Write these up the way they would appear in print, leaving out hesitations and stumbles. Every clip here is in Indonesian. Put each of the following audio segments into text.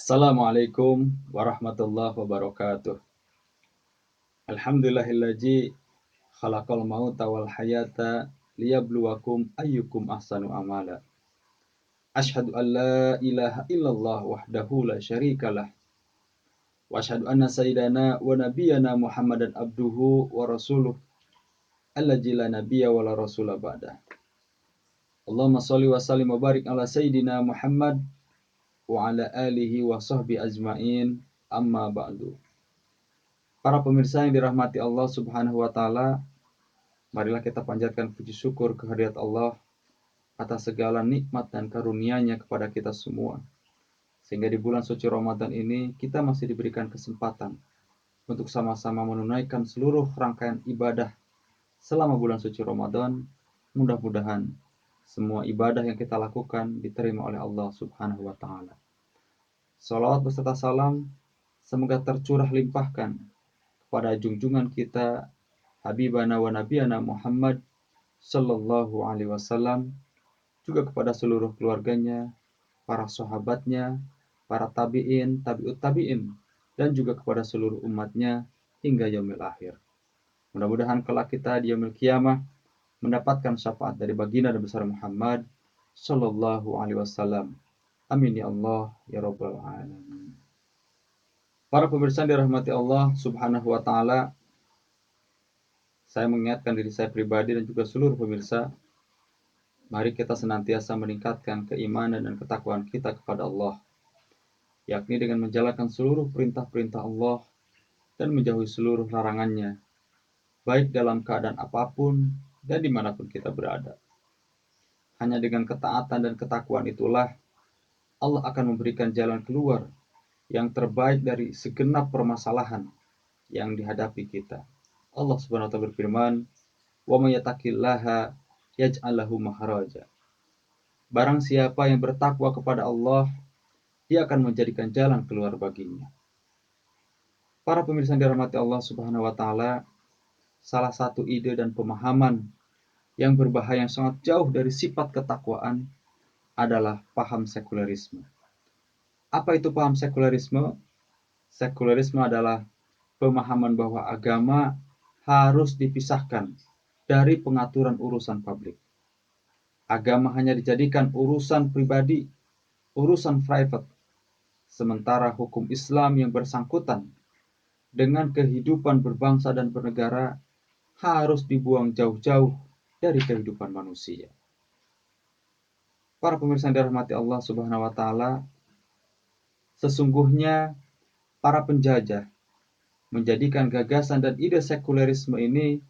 Assalamualaikum warahmatullahi wabarakatuh. Alhamdulillahilladzi khalaqal mauta wal hayata liyabluwakum ayyukum ahsanu amala. Asyhadu an la ilaha illallah wahdahu la syarikalah. Wa asyhadu anna sayyidana wa nabiyyana Muhammadan abduhu wa rasuluh. Alladzi la nabiyya wa la rasula ba'dah. Allahumma shalli wa sallim wa barik ala sayyidina Muhammad wa ala alihi wa sahbihi ajmain. Amma ba'du. Para pemirsa yang dirahmati Allah Subhanahu wa taala, marilah kita panjatkan puji syukur kehadirat Allah atas segala nikmat dan karunia-Nya kepada kita semua. Sehingga di bulan suci Ramadan ini kita masih diberikan kesempatan untuk sama-sama menunaikan seluruh rangkaian ibadah selama bulan suci Ramadan. Mudah-mudahan semua ibadah yang kita lakukan diterima oleh Allah Subhanahu wa taala. Shalawat beserta salam semoga tercurah limpahkan pada junjungan kita Habibana wa Nabiyana Muhammad sallallahu alaihi wasallam, juga kepada seluruh keluarganya, para sahabatnya, para tabi'in, tabi'ut tabi'in, dan juga kepada seluruh umatnya hingga yaumil akhir. Mudah-mudahan kelak kita di yaumil qiyamah mendapatkan syafaat dari baginda Nabi besar Muhammad sallallahu alaihi wasallam. Amin ya Allah ya rabbal alamin. Para pemirsa yang dirahmati Allah Subhanahu wa taala, saya mengingatkan diri saya pribadi dan juga seluruh pemirsa, mari kita senantiasa meningkatkan keimanan dan ketakwaan kita kepada Allah, yakni dengan menjalankan seluruh perintah-perintah Allah dan menjauhi seluruh larangannya, baik dalam keadaan apapun dan dimanapun kita berada. Hanya dengan ketaatan dan ketakwaan itulah Allah akan memberikan jalan keluar yang terbaik dari segenap permasalahan yang dihadapi kita. Allah Subhanahu wa taala berfirman, "Wa may yattaqillaha yaj'al lahu makhraja." Barang siapa yang bertakwa kepada Allah, dia akan menjadikan jalan keluar baginya. Para pemirsa yang dirahmati Allah Subhanahu wa taala, salah satu ide dan pemahaman yang berbahaya yang sangat jauh dari sifat ketakwaan adalah paham sekularisme. Apa itu paham sekularisme? Sekularisme adalah pemahaman bahwa agama harus dipisahkan dari pengaturan urusan publik. Agama hanya dijadikan urusan pribadi, urusan private, sementara hukum Islam yang bersangkutan dengan kehidupan berbangsa dan bernegara harus dibuang jauh-jauh dari kehidupan manusia. Para pemirsa yang dirahmati Allah Subhanahu wa taala, sesungguhnya para penjajah menjadikan gagasan dan ide sekularisme ini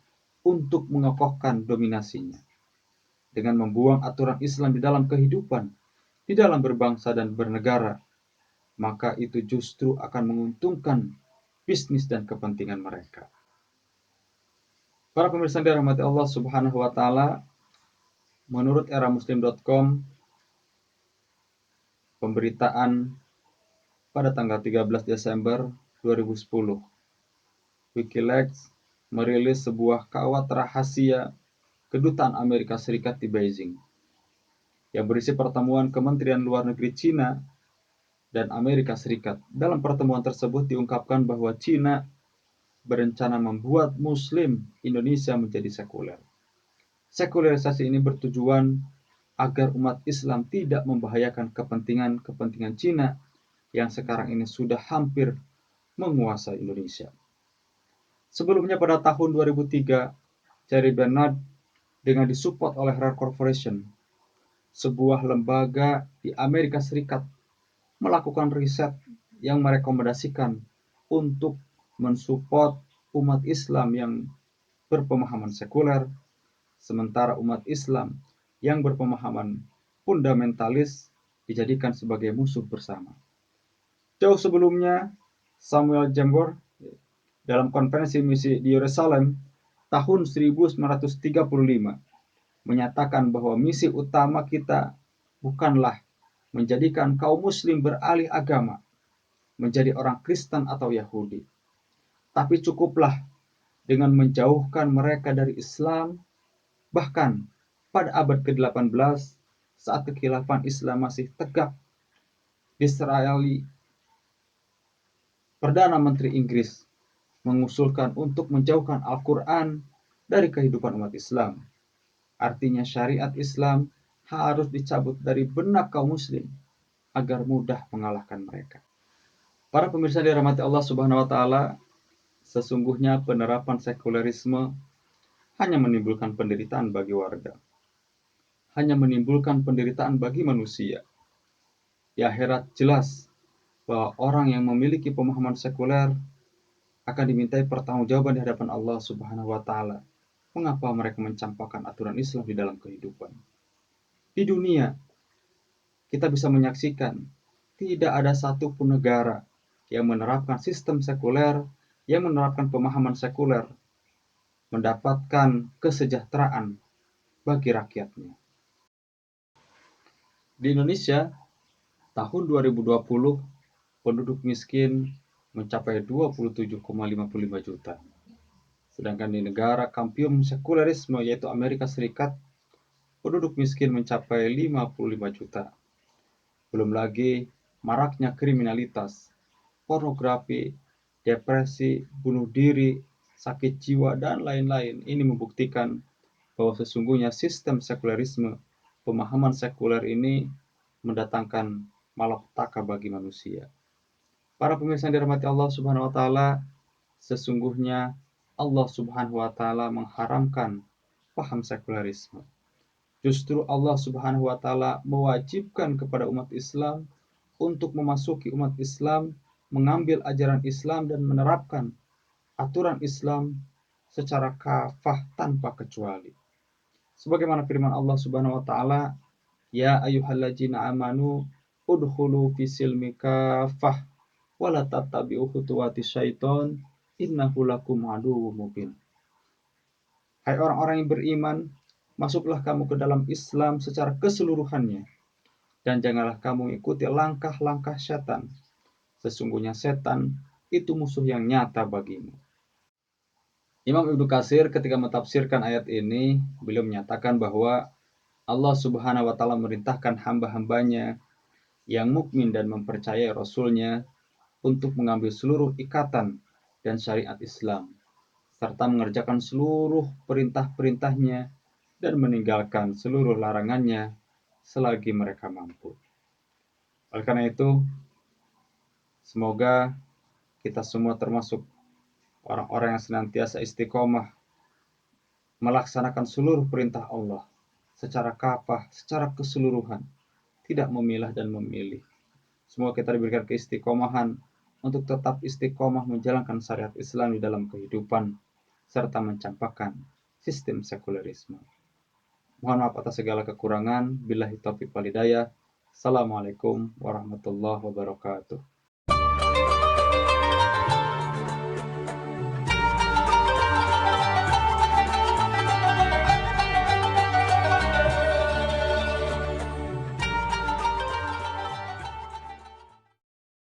untuk mengokohkan dominasinya. Dengan membuang aturan Islam di dalam kehidupan, di dalam berbangsa dan bernegara, maka itu justru akan menguntungkan bisnis dan kepentingan mereka. Para pemirsa yang dirahmati Allah Subhanahu wa taala, menurut eramuslim.com, pemberitaan pada tanggal 13 Desember 2010, Wikileaks merilis sebuah kawat rahasia Kedutaan Amerika Serikat di Beijing yang berisi pertemuan Kementerian Luar Negeri Cina dan Amerika Serikat. Dalam pertemuan tersebut diungkapkan bahwa Cina berencana membuat Muslim Indonesia menjadi sekuler. Sekularisasi ini bertujuan agar umat Islam tidak membahayakan kepentingan Cina yang sekarang ini sudah hampir menguasai Indonesia. Sebelumnya pada tahun 2003, Thierry Bernard dengan disupport oleh Rare Corporation, sebuah lembaga di Amerika Serikat, melakukan riset yang merekomendasikan untuk mensupport umat Islam yang berpemahaman sekuler, sementara umat Islam yang berpemahaman fundamentalis dijadikan sebagai musuh bersama. Jauh sebelumnya, Samuel Jambor dalam konferensi misi di Yerusalem tahun 1935 menyatakan bahwa misi utama kita bukanlah menjadikan kaum muslim beralih agama menjadi orang Kristen atau Yahudi, tapi cukuplah dengan menjauhkan mereka dari Islam. Bahkan pada abad ke-18 saat kekhilafan Islam masih tegak di Israel Perdana Menteri Inggris mengusulkan untuk menjauhkan Al-Quran dari kehidupan umat Islam. Artinya syariat Islam harus dicabut dari benak kaum muslim agar mudah mengalahkan mereka. Para pemirsa dirahmati Allah Subhanahu wa taala, sesungguhnya penerapan sekulerisme hanya menimbulkan penderitaan bagi warga. Hanya menimbulkan penderitaan bagi manusia. Di akhirat jelas bahwa orang yang memiliki pemahaman sekuler akan dimintai pertanggungjawaban di hadapan Allah Subhanahu wa taala. Mengapa mereka mencampakkan aturan Islam di dalam kehidupan? Di dunia, kita bisa menyaksikan tidak ada satupun negara yang menerapkan sistem sekuler, yang menerapkan pemahaman sekuler, mendapatkan kesejahteraan bagi rakyatnya. Di Indonesia, tahun 2020, penduduk miskin mencapai 27,55 juta. Sedangkan di negara kampiun sekulerisme yaitu Amerika Serikat, penduduk miskin mencapai 55 juta. Belum lagi maraknya kriminalitas, pornografi, depresi, bunuh diri, sakit jiwa, dan lain-lain. Ini membuktikan bahwa sesungguhnya sistem sekulerisme, pemahaman sekuler ini mendatangkan malapetaka bagi manusia. Para pemirsa yang dirahmati Allah Subhanahu wa taala, sesungguhnya Allah Subhanahu wa taala mengharamkan paham sekulerisme. Justru Allah Subhanahu wa taala mewajibkan kepada umat Islam untuk memasuki umat Islam, mengambil ajaran Islam dan menerapkan aturan Islam secara kafah tanpa kecuali. Sebagaimana firman Allah Subhanahu wa taala, "Ya ayyuhalladzina amanu udkhulu fisilmi kafah wa la tattabi'u khutuwati syaiton innahu lakum aduwwum mubin." Hai orang-orang yang beriman, masuklah kamu ke dalam Islam secara keseluruhannya dan janganlah kamu ikuti langkah-langkah setan. Sesungguhnya setan itu musuh yang nyata bagimu. Imam Ibnu Katsir ketika mentafsirkan ayat ini, beliau menyatakan bahwa Allah Subhanahu wa taala merintahkan hamba-hambanya yang mukmin dan mempercayai Rasulnya untuk mengambil seluruh ikatan dan syariat Islam, serta mengerjakan seluruh perintah-perintahnya dan meninggalkan seluruh larangannya selagi mereka mampu. Oleh karena itu, semoga kita semua termasuk orang-orang yang senantiasa istiqomah melaksanakan seluruh perintah Allah secara kafah, secara keseluruhan, tidak memilah dan memilih. Semoga kita diberikan keistiqomahan untuk tetap istiqomah menjalankan syariat Islam di dalam kehidupan serta mencampakkan sistem sekulerisme. Mohon maaf atas segala kekurangan. Billahi taufiq wal hidayah. Assalamualaikum warahmatullahi wabarakatuh.